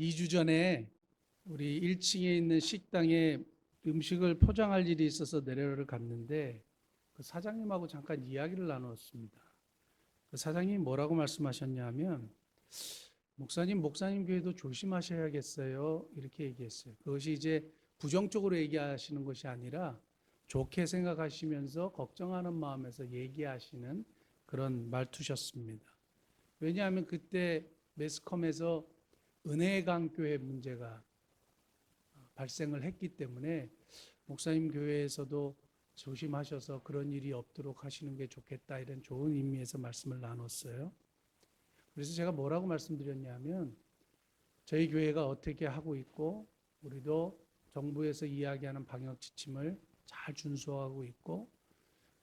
2주 전에 우리 1층에 있는 식당에 음식을 포장할 일이 있어서 내려를 갔는데 그 사장님하고 잠깐 이야기를 나눴습니다. 그 사장님이 뭐라고 말씀하셨냐면 목사님 교회도 조심하셔야겠어요. 이렇게 얘기했어요. 그것이 이제 부정적으로 얘기하시는 것이 아니라 좋게 생각하시면서 걱정하는 마음에서 얘기하시는 그런 말투셨습니다. 왜냐하면 그때 매스컴에서 은혜의 강 교회 문제가 발생을 했기 때문에 목사님 교회에서도 조심하셔서 그런 일이 없도록 하시는 게 좋겠다, 이런 좋은 의미에서 말씀을 나눴어요. 그래서 제가 뭐라고 말씀드렸냐면 저희 교회가 어떻게 하고 있고 우리도 정부에서 이야기하는 방역 지침을 잘 준수하고 있고,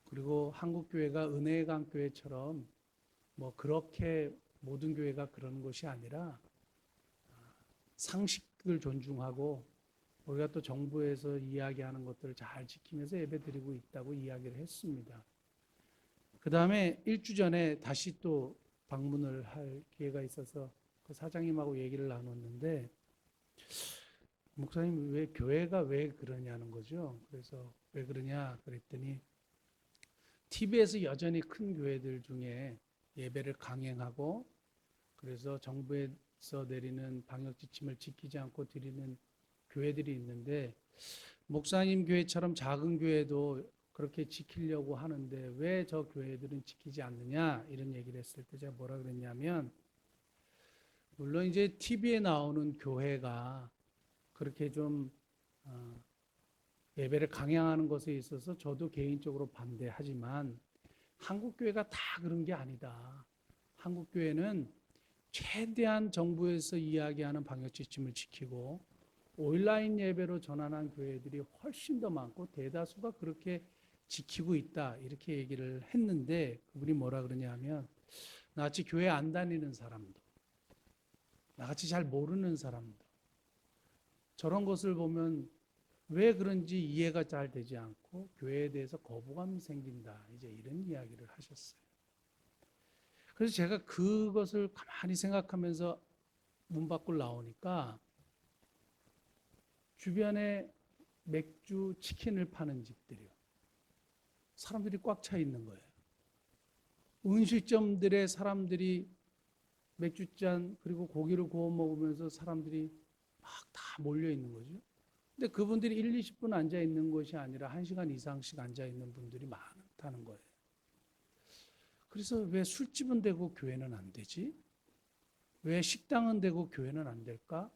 그리고 한국 교회가 은혜의 강 교회처럼 뭐 그렇게 모든 교회가 그러는 것이 아니라 상식을 존중하고 우리가 또 정부에서 이야기하는 것들을 잘 지키면서 예배드리고 있다고 이야기를 했습니다. 그 다음에 1주 전에 다시 또 방문을 할 기회가 있어서 그 사장님하고 얘기를 나눴는데, 목사님 왜 교회가 왜 그러냐는 거죠. 그래서 왜 그러냐 그랬더니 TV에서 여전히 큰 교회들 중에 예배를 강행하고, 그래서 정부에서 내리는 방역 지침을 지키지 않고 드리는 교회들이 있는데 목사님 교회처럼 작은 교회도 그렇게 지키려고 하는데 왜 저 교회들은 지키지 않느냐, 이런 얘기를 했을 때 제가 뭐라 그랬냐면, 물론 이제 TV에 나오는 교회가 그렇게 좀 예배를 강행하는 것에 있어서 저도 개인적으로 반대하지만 한국 교회가 다 그런 게 아니다. 한국 교회는 최대한 정부에서 이야기하는 방역 지침을 지키고 온라인 예배로 전환한 교회들이 훨씬 더 많고 대다수가 그렇게 지키고 있다, 이렇게 얘기를 했는데 그분이 뭐라 그러냐면, 나같이 교회 안 다니는 사람도, 나같이 잘 모르는 사람도 저런 것을 보면 왜 그런지 이해가 잘 되지 않고 교회에 대해서 거부감이 생긴다, 이제 이런 이야기를 하셨어요. 그래서 제가 그것을 가만히 생각하면서 문 밖으로 나오니까 주변에 맥주, 치킨을 파는 집들이요, 사람들이 꽉 차 있는 거예요. 음식점들에 사람들이 맥주잔 그리고 고기를 구워 먹으면서 사람들이 막 다 몰려 있는 거죠. 근데 그분들이 1, 20분 앉아 있는 것이 아니라 1시간 이상씩 앉아 있는 분들이 많다는 거예요. 그래서 왜 술집은 되고 교회는 안 되지? 왜 식당은 되고 교회는 안 될까?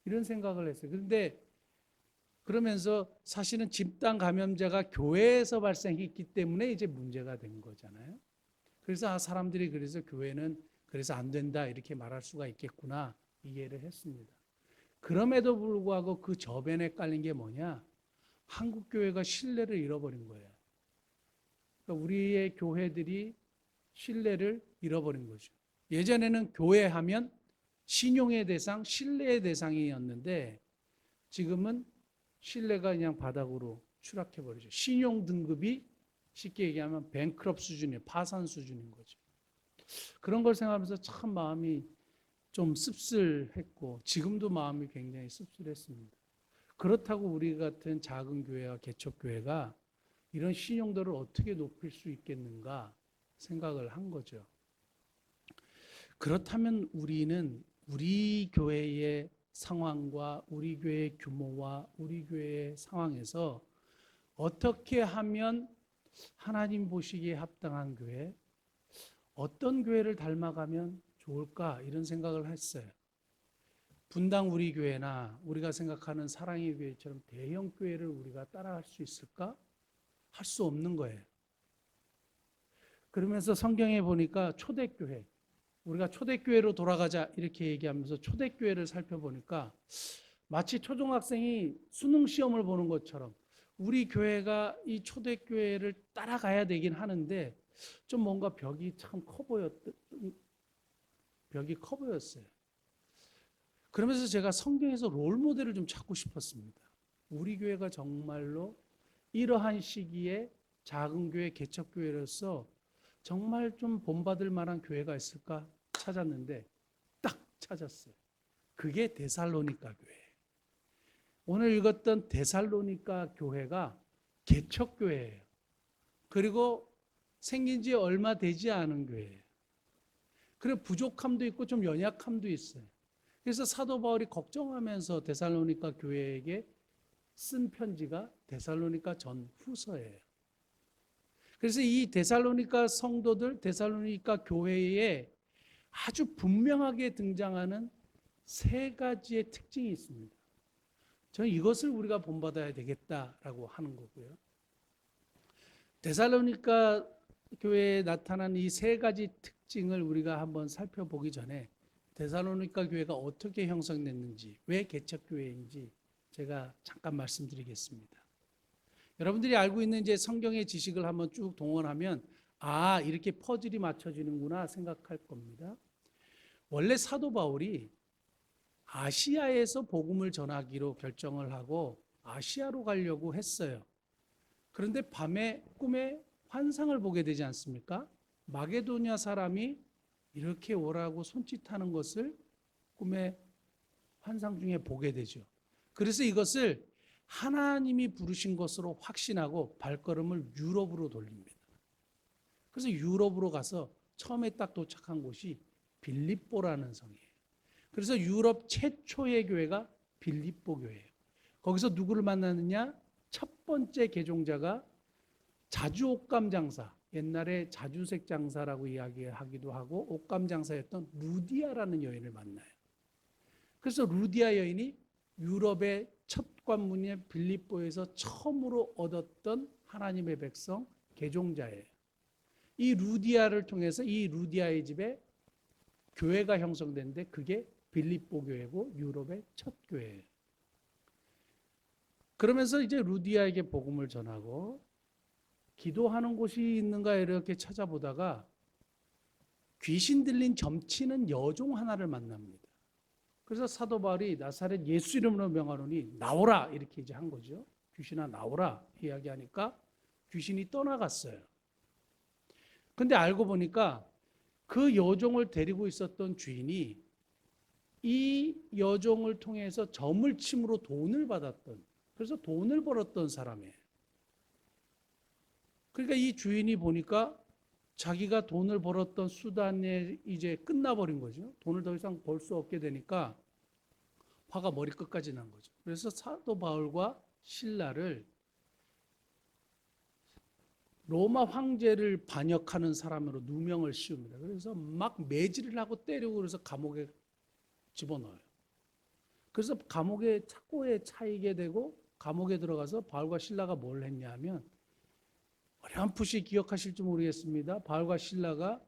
이런 생각을 했어요. 그런데 그러면서 사실은 집단 감염자가 교회에서 발생했기 때문에 이제 문제가 된 거잖아요. 그래서 사람들이 그래서 교회는 그래서 안 된다, 이렇게 말할 수가 있겠구나, 이해를 했습니다. 그럼에도 불구하고 그 저변에 깔린 게 뭐냐? 한국 교회가 신뢰를 잃어버린 거예요. 그러니까 우리의 교회들이 신뢰를 잃어버린 거죠. 예전에는 교회 하면 신용의 대상, 신뢰의 대상이었는데 지금은 신뢰가 그냥 바닥으로 추락해 버리죠. 신용 등급이 쉽게 얘기하면 뱅크럽 수준이에요. 파산 수준인 거죠. 그런 걸 생각하면서 참 마음이 좀 씁쓸했고 지금도 마음이 굉장히 씁쓸했습니다. 그렇다고 우리 같은 작은 교회와 개척교회가 이런 신용도를 어떻게 높일 수 있겠는가 생각을 한 거죠. 그렇다면 우리는 우리 교회의 상황과 우리 교회의 규모와 우리 교회의 상황에서 어떻게 하면 하나님 보시기에 합당한 교회, 어떤 교회를 닮아가면 좋을까, 이런 생각을 했어요. 분당 우리 교회나 우리가 생각하는 사랑의 교회처럼 대형 교회를 우리가 따라갈 수 있을까? 할 수 없는 거예요. 그러면서 성경에 보니까 초대교회, 우리가 초대교회로 돌아가자 이렇게 얘기하면서 초대교회를 살펴보니까 마치 초등학생이 수능 시험을 보는 것처럼 우리 교회가 이 초대교회를 따라가야 되긴 하는데 좀 뭔가 벽이 커 보였어요. 그러면서 제가 성경에서 롤 모델을 좀 찾고 싶었습니다. 우리 교회가 정말로 이러한 시기에 작은 교회, 개척교회로서 정말 좀 본받을 만한 교회가 있을까 찾았는데 딱 찾았어요. 그게 데살로니가 교회. 오늘 읽었던 데살로니가 교회가 개척교회예요. 그리고 생긴 지 얼마 되지 않은 교회예요. 그리고 부족함도 있고 좀 연약함도 있어요. 그래서 사도 바울이 걱정하면서 데살로니가 교회에게 쓴 편지가 데살로니가 전후서예요. 그래서 이 데살로니가 성도들, 데살로니가 교회에 아주 분명하게 등장하는 세 가지의 특징이 있습니다. 저는 이것을 우리가 본받아야 되겠다라고 하는 거고요. 데살로니가 교회에 나타난 이 세 가지 특징을 우리가 한번 살펴보기 전에 데살로니가 교회가 어떻게 형성됐는지, 왜 개척교회인지 제가 잠깐 말씀드리겠습니다. 여러분들이 알고 있는 이제 성경의 지식을 한번 쭉 동원하면 아, 이렇게 퍼즐이 맞춰지는구나 생각할 겁니다. 원래 사도 바울이 아시아에서 복음을 전하기로 결정을 하고 아시아로 가려고 했어요. 그런데 밤에 꿈에 환상을 보게 되지 않습니까? 마게도냐 사람이 이렇게 오라고 손짓하는 것을 꿈에 환상 중에 보게 되죠. 그래서 이것을 하나님이 부르신 것으로 확신하고 발걸음을 유럽으로 돌립니다. 그래서 유럽으로 가서 처음에 딱 도착한 곳이 빌립보라는 성이에요. 그래서 유럽 최초의 교회가 빌립보 교회예요. 거기서 누구를 만나느냐? 첫 번째 개종자가 자주옥감 장사, 옛날에 자주색 장사라고 이야기하기도 하고 옥감 장사였던 루디아라는 여인을 만나요. 그래서 루디아 여인이 유럽의 첫 관문인 빌립보에서 처음으로 얻었던 하나님의 백성 개종자예요. 이 루디아를 통해서 이 루디아의 집에 교회가 형성됐는데 그게 빌립보 교회고 유럽의 첫 교회예요. 그러면서 이제 루디아에게 복음을 전하고 기도하는 곳이 있는가 이렇게 찾아보다가 귀신 들린 점치는 여종 하나를 만납니다. 그래서 사도 바울이 나사렛 예수 이름으로 명하노니 나오라 이렇게 이제 한 거죠. 귀신아 나오라 이야기하니까 귀신이 떠나갔어요. 근데 알고 보니까 그 여종을 데리고 있었던 주인이 이 여종을 통해서 저물침으로 돈을 받았던, 그래서 돈을 벌었던 사람이에요. 그러니까 이 주인이 보니까 자기가 돈을 벌었던 수단에 이제 끝나버린 거죠. 돈을 더 이상 벌 수 없게 되니까 화가 머리끝까지 난 거죠. 그래서 사도 바울과 실라를 로마 황제를 반역하는 사람으로 누명을 씌웁니다. 그래서 막 매질을 하고 때리고 그래서 감옥에 집어넣어요. 그래서 감옥에 착고에 차이게 되고 감옥에 들어가서 바울과 실라가 뭘 했냐면 어렴풋이 기억하실지 모르겠습니다. 바울과 실라가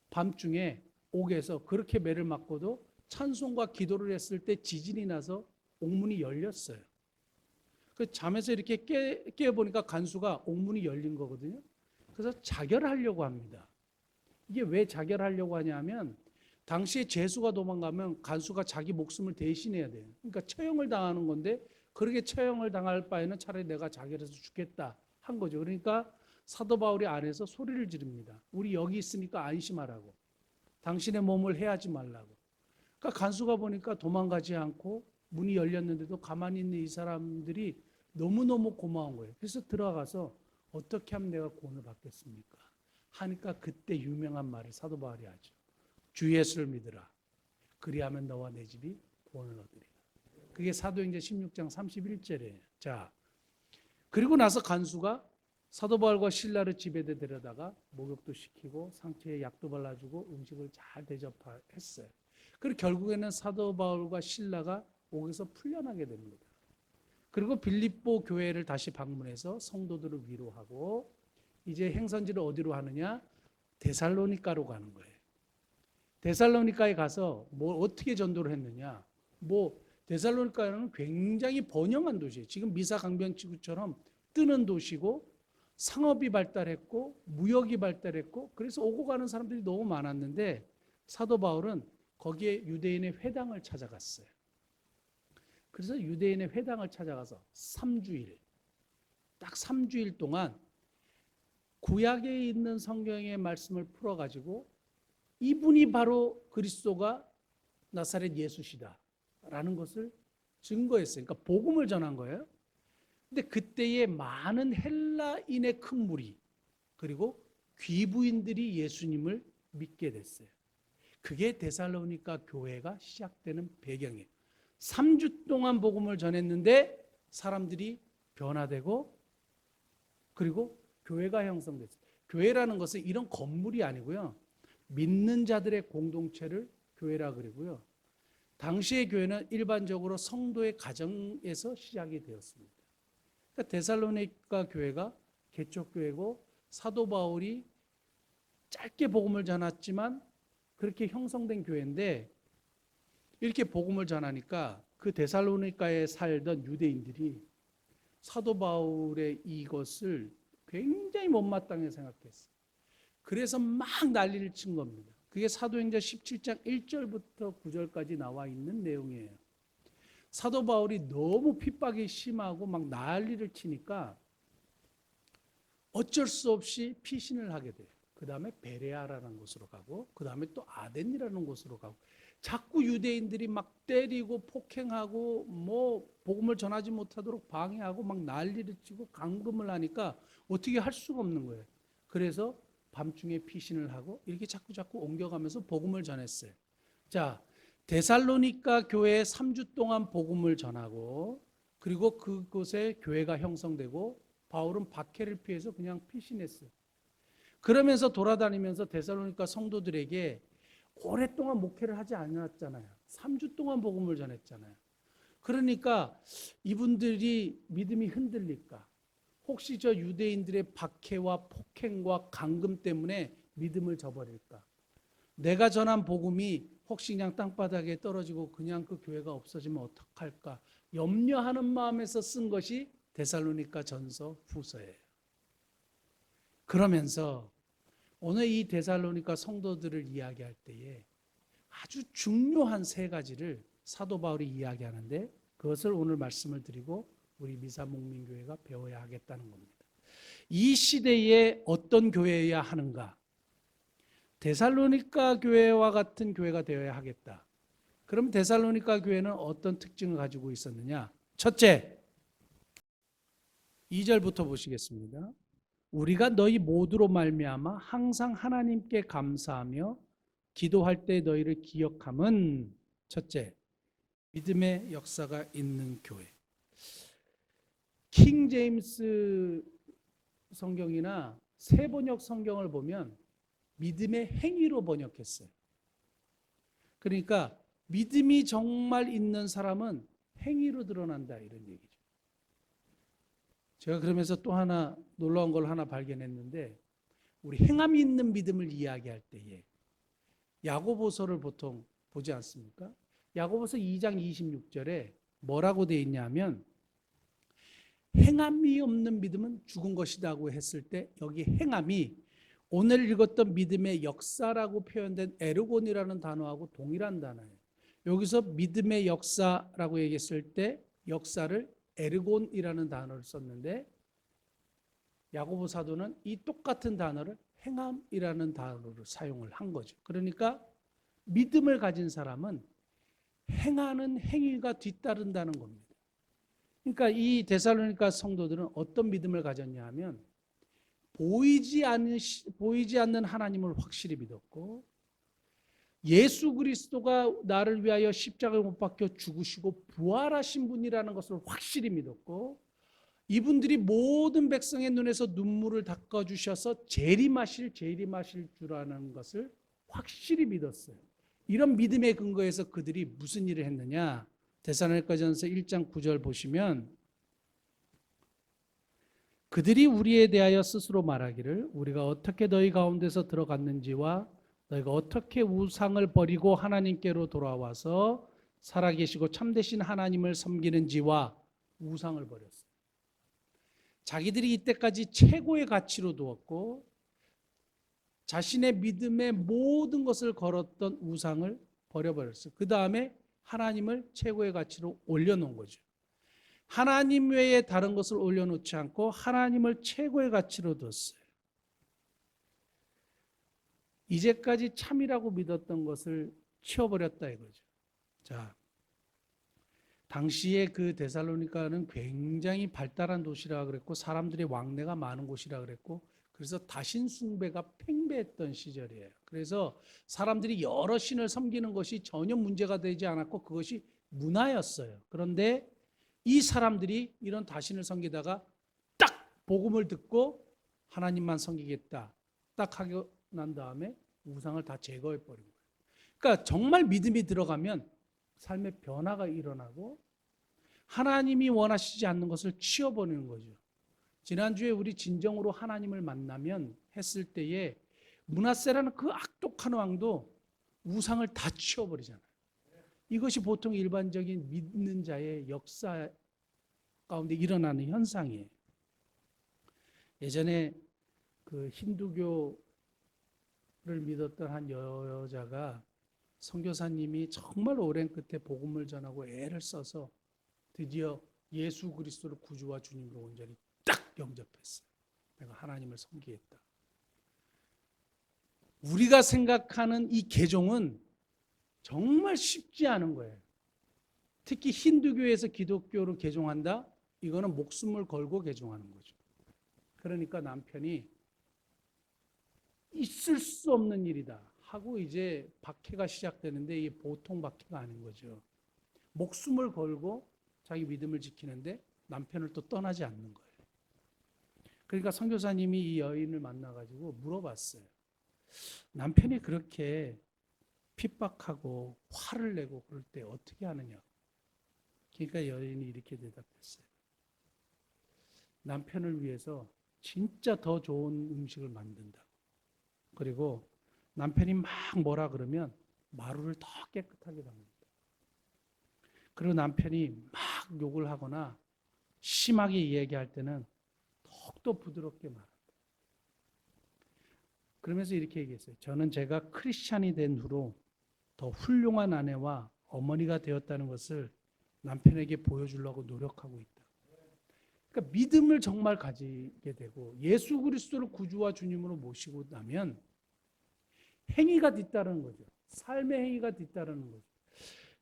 밤중에 옥에서 그렇게 매를 맞고도 찬송과 기도를 했을 때 지진이 나서 옥문이 열렸어요. 그 잠에서 이렇게 깨보니까 간수가 옥문이 열린 거거든요. 그래서 자결하려고 합니다. 이게 왜 자결하려고 하냐면 당시에 죄수가 도망가면 간수가 자기 목숨을 대신해야 돼요. 그러니까 처형을 당하는 건데 그렇게 처형을 당할 바에는 차라리 내가 자결해서 죽겠다 한 거죠. 그러니까 사도 바울이 안에서 소리를 지릅니다. 우리 여기 있으니까 안심하라고. 당신의 몸을 해하지 말라고. 그러니까 간수가 보니까 도망가지 않고 문이 열렸는데도 가만히 있는 이 사람들이 너무너무 고마운 거예요. 그래서 들어가서 어떻게 하면 내가 구원을 받겠습니까? 하니까 그때 유명한 말을 사도 바울이 하죠. 주 예수를 믿으라. 그리하면 너와 내 집이 구원을 얻으리라. 그게 사도행전 16장 31절이에요. 자, 그리고 나서 간수가 사도 바울과 실라를 집에 데려다가 목욕도 시키고 상처에 약도 발라주고 음식을 잘 대접했어요. 그리고 결국에는 사도 바울과 실라가 옥에서 풀려나게 됩니다. 그리고 빌립보 교회를 다시 방문해서 성도들을 위로하고 이제 행선지를 어디로 하느냐? 데살로니가로 가는 거예요. 데살로니가에 가서 뭐 어떻게 전도를 했느냐? 데살로니가는 굉장히 번영한 도시예요. 지금 미사 강변지구처럼 뜨는 도시고 상업이 발달했고 무역이 발달했고 그래서 오고 가는 사람들이 너무 많았는데 사도 바울은 거기에 유대인의 회당을 찾아갔어요. 그래서 유대인의 회당을 찾아가서 3주일, 딱 3주일 동안 구약에 있는 성경의 말씀을 풀어가지고 이분이 바로 그리스도가 나사렛 예수시다 있다라는 것을 증거했어요. 그러니까 복음을 전한 거예요. 근데 그때에 많은 헬라인의 큰 무리 그리고 귀부인들이 예수님을 믿게 됐어요. 그게 데살로니가 교회가 시작되는 배경이에요. 3주 동안 복음을 전했는데 사람들이 변화되고 그리고 교회가 형성됐어요. 교회라는 것은 이런 건물이 아니고요. 믿는 자들의 공동체를 교회라 그러고요. 당시의 교회는 일반적으로 성도의 가정에서 시작이 되었습니다. 그러니까 데살로니가 교회가 개척교회고 사도 바울이 짧게 복음을 전했지만 그렇게 형성된 교회인데 이렇게 복음을 전하니까 그 데살로니가에 살던 유대인들이 사도 바울의 이것을 굉장히 못마땅하게 생각했어요. 그래서 막 난리를 친 겁니다. 그게 사도행전 17장 1절부터 9절까지 나와 있는 내용이에요. 사도 바울이 너무 핍박이 심하고 막 난리를 치니까 어쩔 수 없이 피신을 하게 돼요. 그 다음에 베레아라는 곳으로 가고 그 다음에 또 아덴이라는 곳으로 가고 자꾸 유대인들이 막 때리고 폭행하고 뭐 복음을 전하지 못하도록 방해하고 막 난리를 치고 감금을 하니까 어떻게 할 수가 없는 거예요. 그래서 밤중에 피신을 하고 이렇게 자꾸 옮겨가면서 복음을 전했어요. 자, 데살로니가 교회에 3주 동안 복음을 전하고 그리고 그곳에 교회가 형성되고 바울은 박해를 피해서 그냥 피신했어요. 그러면서 돌아다니면서 데살로니가 성도들에게 오랫동안 목회를 하지 않았잖아요. 3주 동안 복음을 전했잖아요. 그러니까 이분들이 믿음이 흔들릴까? 혹시 저 유대인들의 박해와 폭행과 감금 때문에 믿음을 저버릴까? 내가 전한 복음이 혹시 그냥 땅바닥에 떨어지고 그냥 그 교회가 없어지면 어떡할까? 염려하는 마음에서 쓴 것이 데살로니가 전서 후서예요. 그러면서 오늘 이 데살로니가 성도들을 이야기할 때에 아주 중요한 세 가지를 사도 바울이 이야기하는데 그것을 오늘 말씀을 드리고 우리 미사목민교회가 배워야 하겠다는 겁니다. 이 시대에 어떤 교회여야 하는가? 데살로니가 교회와 같은 교회가 되어야 하겠다. 그럼 데살로니가 교회는 어떤 특징을 가지고 있었느냐? 첫째, 2절부터 보시겠습니다. 우리가 너희 모두로 말미암아 항상 하나님께 감사하며 기도할 때 너희를 기억함은 첫째, 믿음의 역사가 있는 교회. 킹 제임스 성경이나 새 번역 성경을 보면 믿음의 행위로 번역했어요. 그러니까 믿음이 정말 있는 사람은 행위로 드러난다 이런 얘기죠. 제가 그러면서 또 하나 놀라운 걸 하나 발견했는데 우리 행함이 있는 믿음을 이야기할 때에 야고보서를 보통 보지 않습니까? 야고보서 2장 26절에 뭐라고 되어 있냐면 행함이 없는 믿음은 죽은 것이라고 했을 때 여기 행함이 오늘 읽었던 믿음의 역사라고 표현된 에르곤이라는 단어하고 동일한 단어예요. 여기서 믿음의 역사라고 얘기했을 때 역사를 에르곤이라는 단어를 썼는데 야고보 사도는 이 똑같은 단어를 행함이라는 단어를 사용을 한 거죠. 그러니까 믿음을 가진 사람은 행하는 행위가 뒤따른다는 겁니다. 그러니까 이 데살로니가 성도들은 어떤 믿음을 가졌냐 하면 보이지 않는 하나님을 확실히 믿었고 예수 그리스도가 나를 위하여 십자가에 못 박혀 죽으시고 부활하신 분이라는 것을 확실히 믿었고 이분들이 모든 백성의 눈에서 눈물을 닦아주셔서 재림하실 줄 아는 것을 확실히 믿었어요. 이런 믿음의 근거에서 그들이 무슨 일을 했느냐? 데살로니가전서 1장 9절 보시면 그들이 우리에 대하여 스스로 말하기를 우리가 어떻게 너희 가운데서 들어갔는지와 너희가 어떻게 우상을 버리고 하나님께로 돌아와서 살아계시고 참되신 하나님을 섬기는지와 우상을 버렸어요. 자기들이 이때까지 최고의 가치로 두었고 자신의 믿음의 모든 것을 걸었던 우상을 버려버렸어요. 그 다음에 하나님을 최고의 가치로 올려놓은 거죠. 하나님 외에 다른 것을 올려놓지 않고 하나님을 최고의 가치로 뒀어요. 이제까지 참이라고 믿었던 것을 치워버렸다 이거죠. 자, 당시에 그 데살로니가는 굉장히 발달한 도시라 그랬고 사람들의 왕래가 많은 곳이라 그랬고 그래서 다신 숭배가 팽배했던 시절이에요. 그래서 사람들이 여러 신을 섬기는 것이 전혀 문제가 되지 않았고 그것이 문화였어요. 그런데 이 사람들이 이런 다신을 섬기다가 딱 복음을 듣고 하나님만 섬기겠다 딱 하고 난 다음에 우상을 다 제거해 버린 거예요. 그러니까 정말 믿음이 들어가면 삶의 변화가 일어나고 하나님이 원하시지 않는 것을 치워버리는 거죠. 지난주에 우리 진정으로 하나님을 만나면 했을 때에 므낫세라는 그 악독한 왕도 우상을 다 치워버리잖아요. 이것이 보통 일반적인 믿는 자의 역사 가운데 일어나는 현상이에요. 예전에 그 힌두교를 믿었던 한 여자가 선교사님이 정말 오랜 끝에 복음을 전하고 애를 써서 드디어 예수 그리스도를 구주와 주님으로 온전히 딱 영접했어요. 내가 하나님을 섬기겠다. 우리가 생각하는 이 개종은 정말 쉽지 않은 거예요. 특히 힌두교에서 기독교로 개종한다? 이거는 목숨을 걸고 개종하는 거죠. 그러니까 남편이 있을 수 없는 일이다 하고 이제 박해가 시작되는데 이게 보통 박해가 아닌 거죠. 목숨을 걸고 자기 믿음을 지키는데 남편을 또 떠나지 않는 거예요. 그러니까 선교사님이 이 여인을 만나가지고 물어봤어요. 남편이 그렇게 핍박하고 화를 내고 그럴 때 어떻게 하느냐. 그러니까 여인이 이렇게 대답했어요. 남편을 위해서 진짜 더 좋은 음식을 만든다. 그리고 남편이 막 뭐라 그러면 마루를 더 깨끗하게 닦는다. 그리고 남편이 막 욕을 하거나 심하게 이야기할 때는 더욱더 부드럽게 말한다. 그러면서 이렇게 얘기했어요. 저는 제가 크리스찬이 된 후로 더 훌륭한 아내와 어머니가 되었다는 것을 남편에게 보여주려고 노력하고 있다. 그러니까 믿음을 정말 가지게 되고 예수 그리스도를 구주와 주님으로 모시고 나면 행위가 뒤따르는 거죠. 삶의 행위가 뒤따르는 거죠.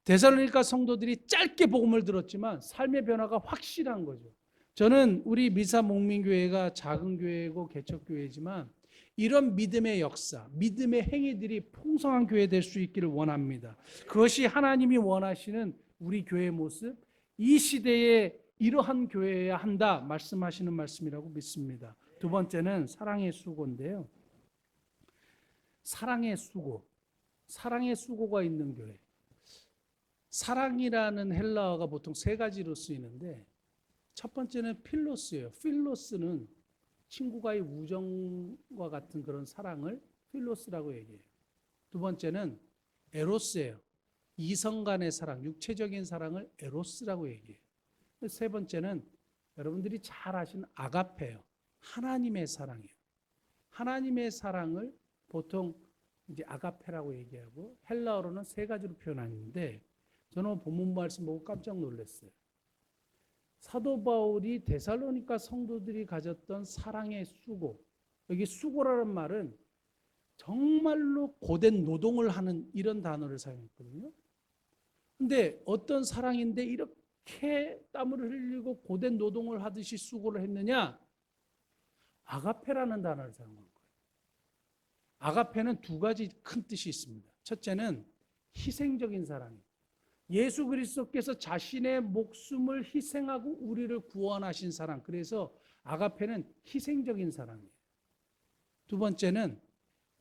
데살로니가 성도들이 짧게 복음을 들었지만 삶의 변화가 확실한 거죠. 저는 우리 미사 목민교회가 작은 교회고 개척교회지만 이런 믿음의 역사, 믿음의 행위들이 풍성한 교회 될 수 있기를 원합니다. 그것이 하나님이 원하시는 우리 교회의 모습, 이 시대에 이러한 교회여야 한다 말씀하시는 말씀이라고 믿습니다. 두 번째는 사랑의 수고인데요. 사랑의 수고, 사랑의 수고가 있는 교회. 사랑이라는 헬라어가 보통 세 가지로 쓰이는데 첫 번째는 필로스예요. 필로스는 친구와의 우정과 같은 그런 사랑을 필로스라고 얘기해요. 두 번째는 에로스예요. 이성 간의 사랑, 육체적인 사랑을 에로스라고 얘기해요. 세 번째는 여러분들이 잘 아시는 아가페예요. 하나님의 사랑이에요. 하나님의 사랑을 보통 이제 아가페라고 얘기하고 헬라어로는 세 가지로 표현하는데 저는 본문 말씀 보고 깜짝 놀랐어요. 사도 바울이 데살로니가 성도들이 가졌던 사랑의 수고, 여기 수고라는 말은 정말로 고된 노동을 하는 이런 단어를 사용했거든요. 근데 어떤 사랑인데 이렇게 땀을 흘리고 고된 노동을 하듯이 수고를 했느냐? 아가페라는 단어를 사용한 거예요. 아가페는 두 가지 큰 뜻이 있습니다. 첫째는 희생적인 사랑이에요. 예수 그리스도께서 자신의 목숨을 희생하고 우리를 구원하신 사랑. 그래서 아가페는 희생적인 사랑이에요. 두 번째는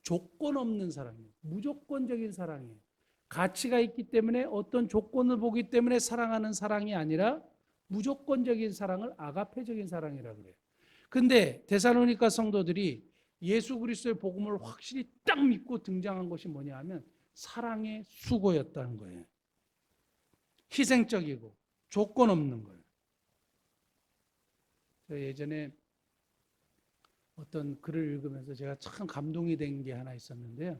조건 없는 사랑이에요. 무조건적인 사랑이에요. 가치가 있기 때문에 어떤 조건을 보기 때문에 사랑하는 사랑이 아니라 무조건적인 사랑을 아가페적인 사랑이라고 그래요. 근데 데살로니가 성도들이 예수 그리스도의 복음을 확실히 딱 믿고 등장한 것이 뭐냐 하면 사랑의 수고였다는 거예요. 희생적이고 조건 없는 거예요. 제가 예전에 어떤 글을 읽으면서 제가 참 감동이 된 게 하나 있었는데요.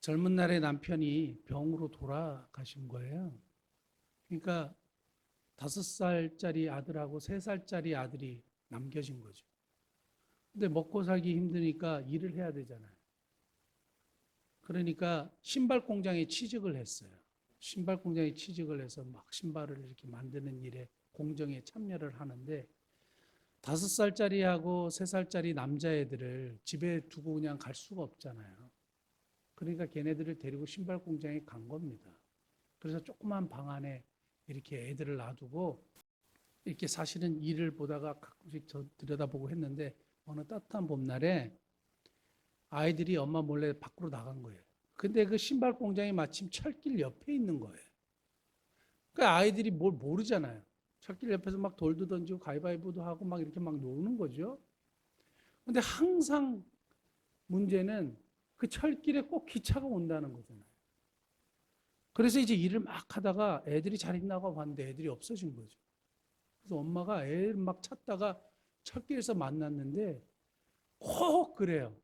젊은 날에 남편이 병으로 돌아가신 거예요. 그러니까 5살짜리 아들하고 3살짜리 아들이 남겨진 거죠. 근데 먹고 살기 힘드니까 일을 해야 되잖아요. 그러니까 신발 공장에 취직을 했어요. 신발 공장에 취직을 해서 막 신발을 이렇게 만드는 일에 공정에 참여를 하는데 5살짜리하고 3살짜리 남자애들을 집에 두고 그냥 갈 수가 없잖아요. 그러니까 걔네들을 데리고 신발 공장에 간 겁니다. 그래서 조그만 방 안에 이렇게 애들을 놔두고 이렇게 사실은 일을 보다가 가끔씩 저 들여다보고 했는데 어느 따뜻한 봄날에 아이들이 엄마 몰래 밖으로 나간 거예요. 근데 그 신발 공장이 마침 철길 옆에 있는 거예요. 그러니까 아이들이 뭘 모르잖아요. 철길 옆에서 막 돌도 던지고 가위바위보도 하고 막 이렇게 막 노는 거죠. 근데 항상 문제는 그 철길에 꼭 기차가 온다는 거잖아요. 그래서 이제 일을 막 하다가 애들이 잘 있나고 봤는데 애들이 없어진 거죠. 그래서 엄마가 애를 막 찾다가 철길에서 만났는데 꼭 그래요.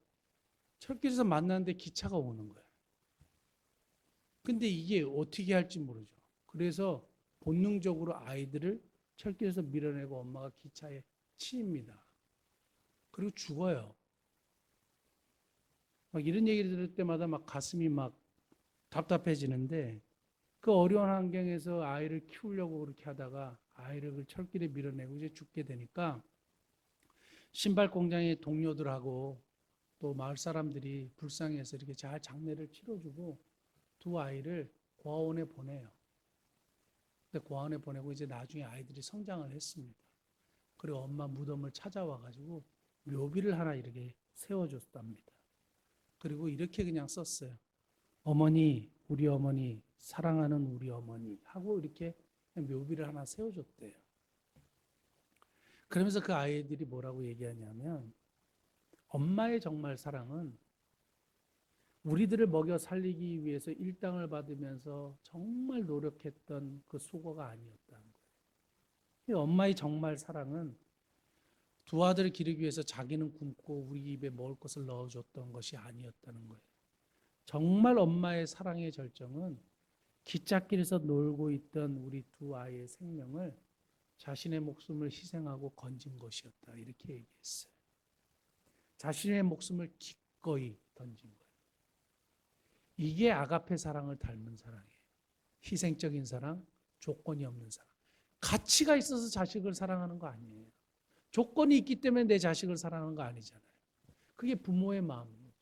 철길에서 만났는데 기차가 오는 거예요. 근데 이게 어떻게 할지 모르죠. 그래서 본능적으로 아이들을 철길에서 밀어내고 엄마가 기차에 치입니다. 그리고 죽어요. 막 이런 얘기를 들을 때마다 막 가슴이 막 답답해지는데 그 어려운 환경에서 아이를 키우려고 그렇게 하다가 아이를 그 철길에 밀어내고 이제 죽게 되니까 신발 공장의 동료들하고 또 마을 사람들이 불쌍해서 이렇게 잘 장례를 치러주고 두 아이를 고아원에 보내요. 근데 고아원에 보내고 이제 나중에 아이들이 성장을 했습니다. 그리고 엄마 무덤을 찾아와 가지고 묘비를 하나 이렇게 세워줬답니다. 그리고 이렇게 그냥 썼어요. 어머니, 우리 어머니, 사랑하는 우리 어머니 하고 이렇게 묘비를 하나 세워줬대요. 그러면서 그 아이들이 뭐라고 얘기하냐면 엄마의 정말 사랑은 우리들을 먹여 살리기 위해서 일당을 받으면서 정말 노력했던 그 수고가 아니었다는 거예요. 엄마의 정말 사랑은 두 아들을 기르기 위해서 자기는 굶고 우리 입에 먹을 것을 넣어줬던 것이 아니었다는 거예요. 정말 엄마의 사랑의 절정은 기찻길에서 놀고 있던 우리 두 아이의 생명을 자신의 목숨을 희생하고 건진 것이었다. 이렇게 얘기했어요. 자신의 목숨을 기꺼이 던진 거예요. 이게 아가페 사랑을 닮은 사랑이에요. 희생적인 사랑, 조건이 없는 사랑. 가치가 있어서 자식을 사랑하는 거 아니에요. 조건이 있기 때문에 내 자식을 사랑하는 거 아니잖아요. 그게 부모의 마음입니다.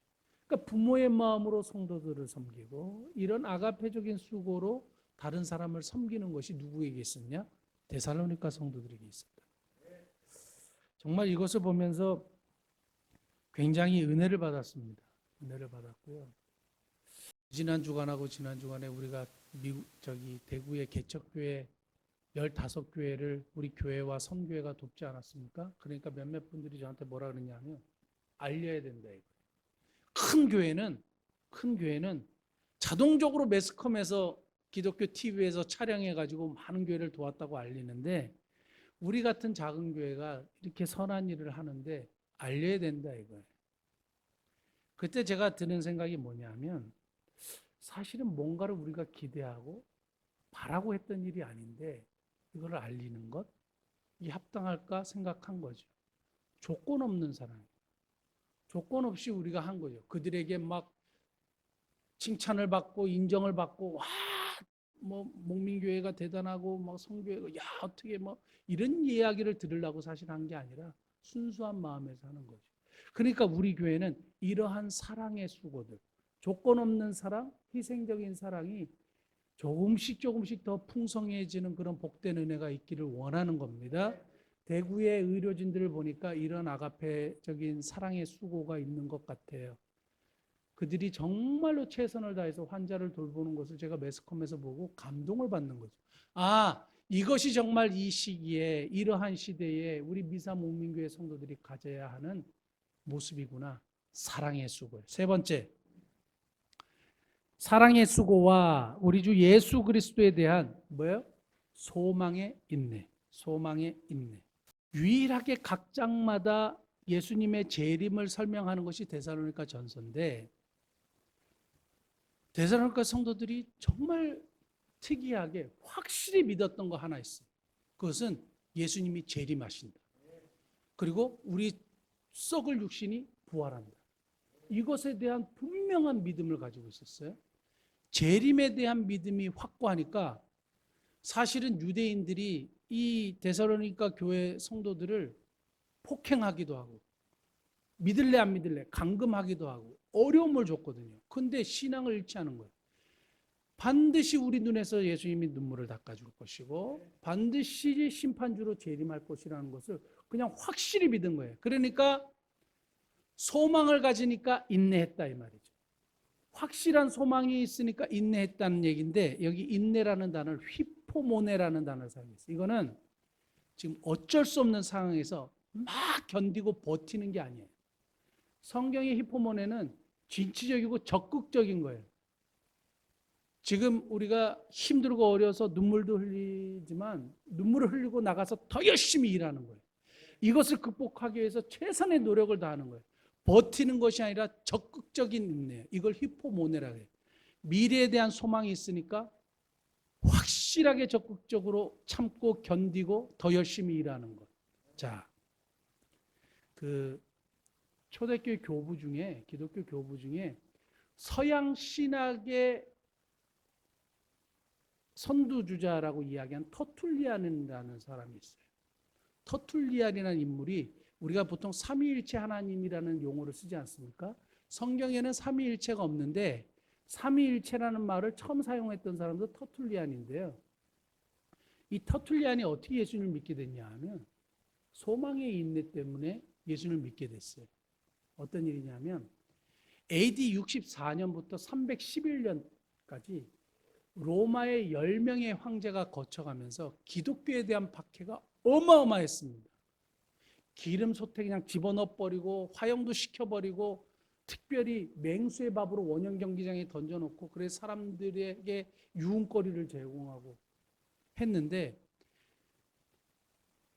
그러니까 부모의 마음으로 성도들을 섬기고 이런 아가페적인 수고로 다른 사람을 섬기는 것이 누구에게 있었냐? 데살로니가 성도들에게 있었다. 정말 이것을 보면서 굉장히 은혜를 받았습니다. 은혜를 받았고요. 지난 주간하고 지난 주간에 우리가 대구의 개척교회 15교회를 우리 교회와 선교회가 돕지 않았습니까? 그러니까 몇몇 분들이 저한테 뭐라 그러냐면 알려야 된다 이거예요. 큰 교회는 자동적으로 매스컴에서 기독교 TV에서 촬영해 가지고 많은 교회를 도왔다고 알리는데 우리 같은 작은 교회가 이렇게 선한 일을 하는데 알려야 된다 이거예요. 그때 제가 드는 생각이 뭐냐면 사실은 뭔가를 우리가 기대하고 바라고 했던 일이 아닌데 이걸 알리는 것 이 합당할까 생각한 거죠. 조건 없는 사랑. 조건 없이 우리가 한 거죠. 그들에게 막 칭찬을 받고 인정을 받고 와, 뭐 목민교회가 대단하고 막 성교회가 야 어떻게 뭐 이런 이야기를 들으려고 사실 한 게 아니라 순수한 마음에서 하는 거죠. 그러니까 우리 교회는 이러한 사랑의 수고들, 조건 없는 사랑, 희생적인 사랑이 조금씩 더 풍성해지는 그런 복된 은혜가 있기를 원하는 겁니다. 대구의 의료진들을 보니까 이런 아가페적인 사랑의 수고가 있는 것 같아요. 그들이 정말로 최선을 다해서 환자를 돌보는 것을 제가 매스컴에서 보고 감동을 받는 거죠. 아, 이것이 정말 이 시기에 이러한 시대에 우리 미사목민교회 성도들이 가져야 하는 모습이구나. 사랑의 수고. 세 번째, 사랑의 수고와 우리 주 예수 그리스도에 대한 뭐예요? 소망의 인내. 소망의 인내. 유일하게 각 장마다 예수님의 재림을 설명하는 것이 데살로니가 전서인데 데살로니가 성도들이 정말 특이하게 확실히 믿었던 거 하나 있어요. 그것은 예수님이 재림하신다. 그리고 우리 썩을 육신이 부활한다. 이것에 대한 분명한 믿음을 가지고 있었어요. 재림에 대한 믿음이 확고하니까 사실은 유대인들이 이 데살로니가 교회 성도들을 폭행하기도 하고 믿을래 안 믿을래 감금하기도 하고 어려움을 줬거든요. 근데 신앙을 잃지 않은 거예요. 반드시 우리 눈에서 예수님이 눈물을 닦아줄 것이고 반드시 심판주로 재림할 것이라는 것을 그냥 확실히 믿은 거예요. 그러니까 소망을 가지니까 인내했다 이 말이죠. 확실한 소망이 있으니까 인내했다는 얘기인데 여기 인내라는 단어를 휘포모네라는 단어를 사용했어요. 이거는 지금 어쩔 수 없는 상황에서 막 견디고 버티는 게 아니에요. 성경의 히포모네는 진취적이고 적극적인 거예요. 지금 우리가 힘들고 어려서 눈물도 흘리지만 눈물을 흘리고 나가서 더 열심히 일하는 거예요. 이것을 극복하기 위해서 최선의 노력을 다하는 거예요. 버티는 것이 아니라 적극적인 인내예요. 이걸 히포모네라고 해요. 미래에 대한 소망이 있으니까 확실하게 적극적으로 참고 견디고 더 열심히 일하는 것. 자, 초대교회 교부 중에 기독교 교부 중에 서양 신학의 선두주자라고 이야기한 터툴리안이라는 사람이 있어요. 터툴리안이라는 인물이 우리가 보통 삼위일체 하나님이라는 용어를 쓰지 않습니까? 성경에는 삼위일체가 없는데 삼위일체라는 말을 처음 사용했던 사람도 터툴리안인데요. 이 터툴리안이 어떻게 예수님을 믿게 됐냐 하면 소망의 인내 때문에 예수님을 믿게 됐어요. 어떤 일이냐면 AD 64년부터 311년까지 로마의 10명의 황제가 거쳐가면서 기독교에 대한 박해가 어마어마했습니다. 기름 솥에 그냥 집어넣어 버리고 화형도 시켜버리고 특별히 맹수의 밥으로 원형 경기장에 던져놓고 그래서 사람들에게 유흥거리를 제공하고 했는데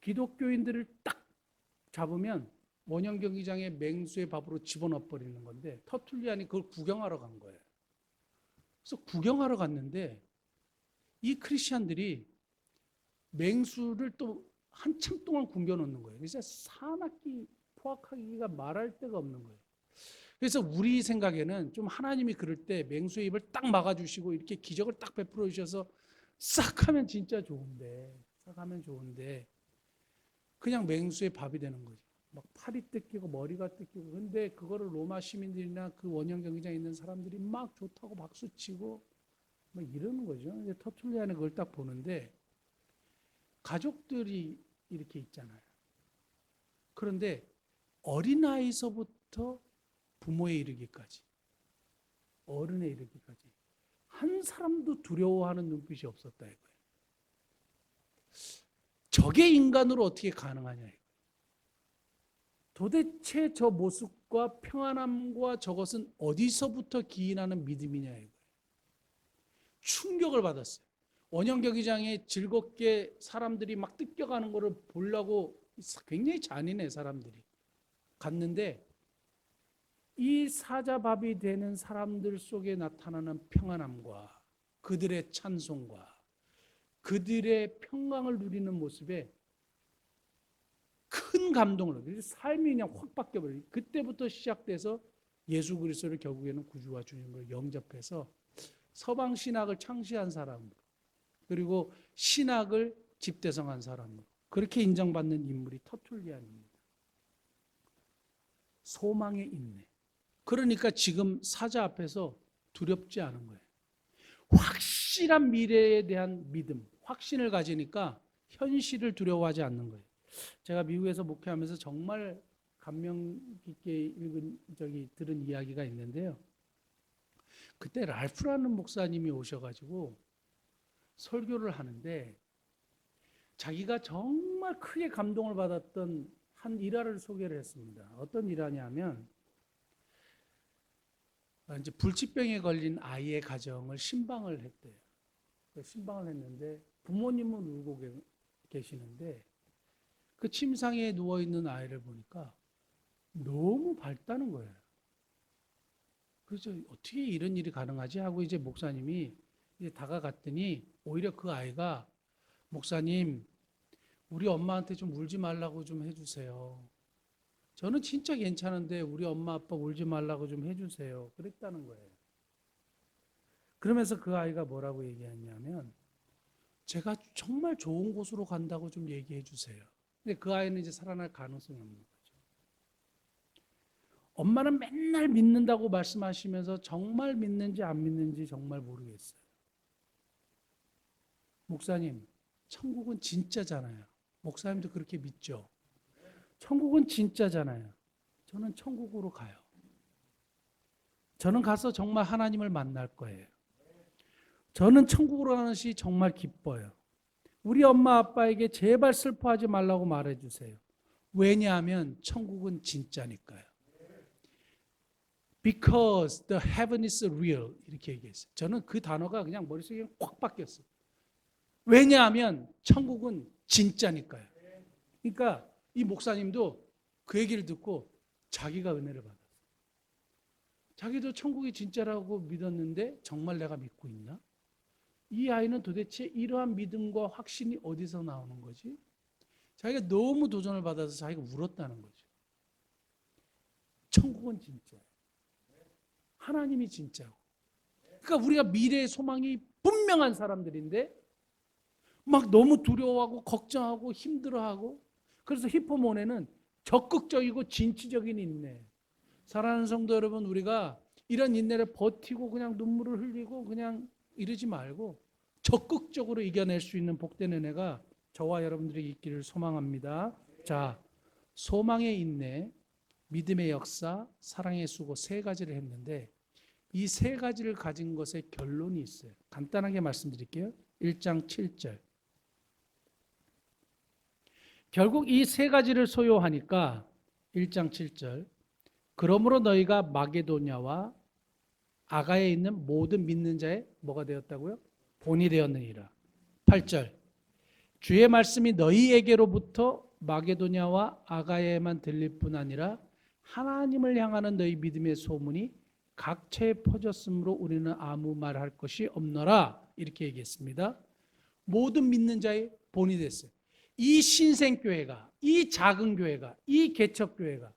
기독교인들을 딱 잡으면 원형 경기장에 맹수의 밥으로 집어넣어 버리는 건데 터툴리안이 그걸 구경하러 간 거예요. 그래서 구경하러 갔는데 이 크리스찬들이 맹수를 또 한참 동안 굶겨놓는 거예요. 그래서 사납기 포악하기가 말할 데가 없는 거예요. 그래서 우리 생각에는 좀 하나님이 그럴 때 맹수의 입을 딱 막아주시고 이렇게 기적을 딱 베풀어 주셔서 싹 하면 진짜 좋은데 싹 하면 좋은데 그냥 맹수의 밥이 되는 거죠. 막 팔이 뜯기고 머리가 뜯기고 근데 그거를 로마 시민들이나 그 원형 경기장에 있는 사람들이 막 좋다고 박수치고 막 이러는 거죠. 이제 터툴리안이 그걸 딱 보는데 가족들이 이렇게 있잖아요. 그런데 어린아이서부터 부모에 이르기까지 어른에 이르기까지 한 사람도 두려워하는 눈빛이 없었다 이거예요. 저게 인간으로 어떻게 가능하냐 이거예요. 도대체 저 모습과 평안함과 저것은 어디서부터 기인하는 믿음이냐 이거예요. 충격을 받았어요. 원형 경기장에 즐겁게 사람들이 막 뜯겨가는 거를 보려고 굉장히 잔인해 사람들이 갔는데 이 사자밥이 되는 사람들 속에 나타나는 평안함과 그들의 찬송과 그들의 평강을 누리는 모습에 큰 감동을 얻어요. 삶이 그냥 확 바뀌어버려요. 그때부터 시작돼서 예수 그리스도를 결국에는 구주와 주님으로 영접해서 서방 신학을 창시한 사람으로 그리고 신학을 집대성한 사람으로 그렇게 인정받는 인물이 터툴리안입니다. 소망의 인내. 그러니까 지금 사자 앞에서 두렵지 않은 거예요. 확실한 미래에 대한 믿음, 확신을 가지니까 현실을 두려워하지 않는 거예요. 제가 미국에서 목회하면서 정말 감명 깊게 들은 이야기가 있는데요. 그때 랄프라는 목사님이 오셔가지고 설교를 하는데 자기가 정말 크게 감동을 받았던 한 일화를 소개를 했습니다. 어떤 일화냐면 이제 불치병에 걸린 아이의 가정을 신방을 했대요. 신방을 했는데 부모님은 울고 계시는데 그 침상에 누워있는 아이를 보니까 너무 밝다는 거예요. 그래서 어떻게 이런 일이 가능하지 하고 이제 목사님이 이제 다가갔더니 오히려 그 아이가 목사님 우리 엄마한테 좀 울지 말라고 좀 해주세요. 저는 진짜 괜찮은데 우리 엄마 아빠 울지 말라고 좀 해주세요. 그랬다는 거예요. 그러면서 그 아이가 뭐라고 얘기했냐면 제가 정말 좋은 곳으로 간다고 좀 얘기해 주세요. 근데 그 아이는 이제 살아날 가능성이 없는 거죠. 엄마는 맨날 믿는다고 말씀하시면서 정말 믿는지 안 믿는지 정말 모르겠어요. 목사님, 천국은 진짜잖아요. 목사님도 그렇게 믿죠? 천국은 진짜잖아요. 저는 천국으로 가요. 저는 가서 정말 하나님을 만날 거예요. 저는 천국으로 가는 것이 정말 기뻐요. 우리 엄마 아빠에게 제발 슬퍼하지 말라고 말해주세요. 왜냐하면 천국은 진짜니까요. Because the heaven is real 이렇게 얘기했어요. 저는 그 단어가 그냥 머릿속에 확 바뀌었어요. 왜냐하면 천국은 진짜니까요. 그러니까 이 목사님도 그 얘기를 듣고 자기가 은혜를 받았어요. 자기도 천국이 진짜라고 믿었는데 정말 내가 믿고 있나? 이 아이는 도대체 이러한 믿음과 확신이 어디서 나오는 거지? 자기가 너무 도전을 받아서 자기가 울었다는 거죠. 천국은 진짜예요. 하나님이 진짜고. 그러니까 우리가 미래의 소망이 분명한 사람들인데 막 너무 두려워하고 걱정하고 힘들어하고 그래서 히포몬에는 적극적이고 진취적인 인내. 사랑하는 성도 여러분, 우리가 이런 인내를 버티고 그냥 눈물을 흘리고 그냥 이러지 말고 적극적으로 이겨낼 수 있는 복된 은혜가 저와 여러분들에게 있기를 소망합니다. 자, 소망의 인내, 믿음의 역사, 사랑의 수고 세 가지를 했는데 이 세 가지를 가진 것에 결론이 있어요. 간단하게 말씀드릴게요. 1장 7절. 결국 이 세 가지를 소유하니까 1장 7절. 그러므로 너희가 마게도냐와 아가에 있는 모든 믿는 자의 뭐가 되었다고요? 본이 되었느니라. 8절. 주의 말씀이 너희에게로부터 마게도냐와 아가에만 들릴 뿐 아니라 하나님을 향하는 너희 믿음의 소문이 각처에 퍼졌으므로 우리는 아무 말할 것이 없노라. 이렇게 얘기했습니다. 모든 믿는 자의 본이 됐어요. 이 신생교회가, 이 작은 교회가, 이 개척교회가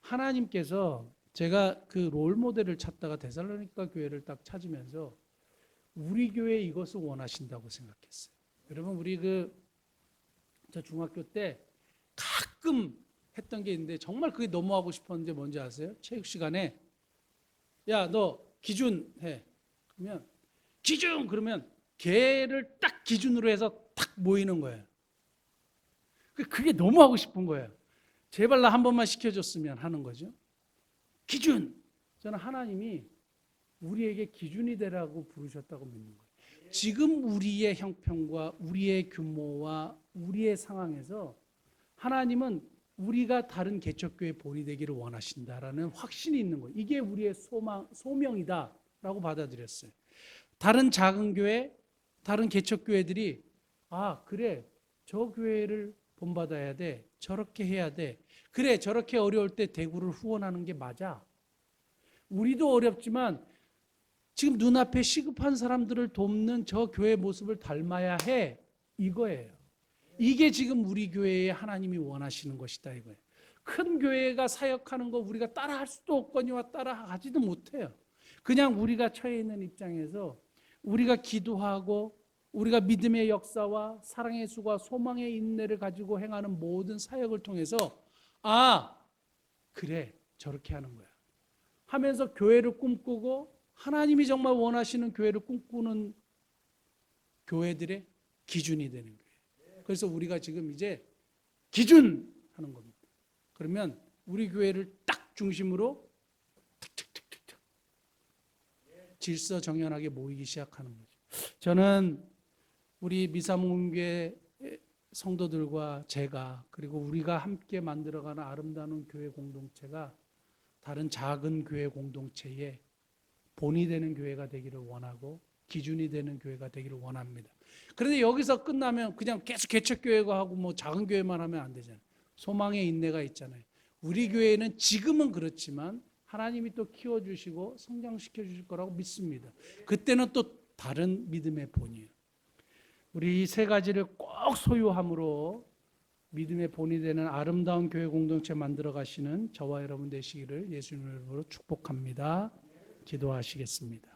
하나님께서 제가 그 롤모델을 찾다가 데살로니가 교회를 딱 찾으면서 우리 교회 이것을 원하신다고 생각했어요. 여러분 우리 저 중학교 때 가끔 했던 게 있는데 정말 그게 너무 하고 싶었는데 뭔지 아세요? 체육 시간에 야, 너 기준 해. 그러면 기준 그러면 걔를 딱 기준으로 해서 딱 모이는 거예요. 그게 너무 하고 싶은 거예요. 제발 나 한 번만 시켜줬으면 하는 거죠. 기준. 저는 하나님이 우리에게 기준이 되라고 부르셨다고 믿는 거예요. 지금 우리의 형편과 우리의 규모와 우리의 상황에서 하나님은 우리가 다른 개척교회 본이 되기를 원하신다라는 확신이 있는 거예요. 이게 우리의 소명이다라고 받아들였어요. 다른 작은 교회, 다른 개척교회들이 그래 저 교회를 본받아야 돼. 저렇게 해야 돼. 그래 저렇게 어려울 때 대구를 후원하는 게 맞아. 우리도 어렵지만 지금 눈앞에 시급한 사람들을 돕는 저 교회 모습을 닮아야 해. 이거예요. 이게 지금 우리 교회에 하나님이 원하시는 것이다 이거예요. 큰 교회가 사역하는 거 우리가 따라할 수도 없거니와 따라하지도 못해요. 그냥 우리가 처해 있는 입장에서 우리가 기도하고 우리가 믿음의 역사와 사랑의 수고와 소망의 인내를 가지고 행하는 모든 사역을 통해서 그래 저렇게 하는 거야 하면서 교회를 꿈꾸고 하나님이 정말 원하시는 교회를 꿈꾸는 교회들의 기준이 되는 거예요. 그래서 우리가 지금 이제 기준 하는 겁니다. 그러면 우리 교회를 딱 중심으로 탁탁탁탁 질서정연하게 모이기 시작하는 거죠. 저는 우리 미사모교회 성도들과 제가 그리고 우리가 함께 만들어가는 아름다운 교회 공동체가 다른 작은 교회 공동체의 본이 되는 교회가 되기를 원하고 기준이 되는 교회가 되기를 원합니다. 그런데 여기서 끝나면 그냥 계속 개척교회가 하고 뭐 작은 교회만 하면 안 되잖아요. 소망의 인내가 있잖아요. 우리 교회는 지금은 그렇지만 하나님이 또 키워주시고 성장시켜 주실 거라고 믿습니다. 그때는 또 다른 믿음의 본이에요. 우리 이 세 가지를 꼭 소유함으로 믿음의 본이 되는 아름다운 교회 공동체 만들어 가시는 저와 여러분 되시기를 예수님의 이름으로 축복합니다. 기도하시겠습니다.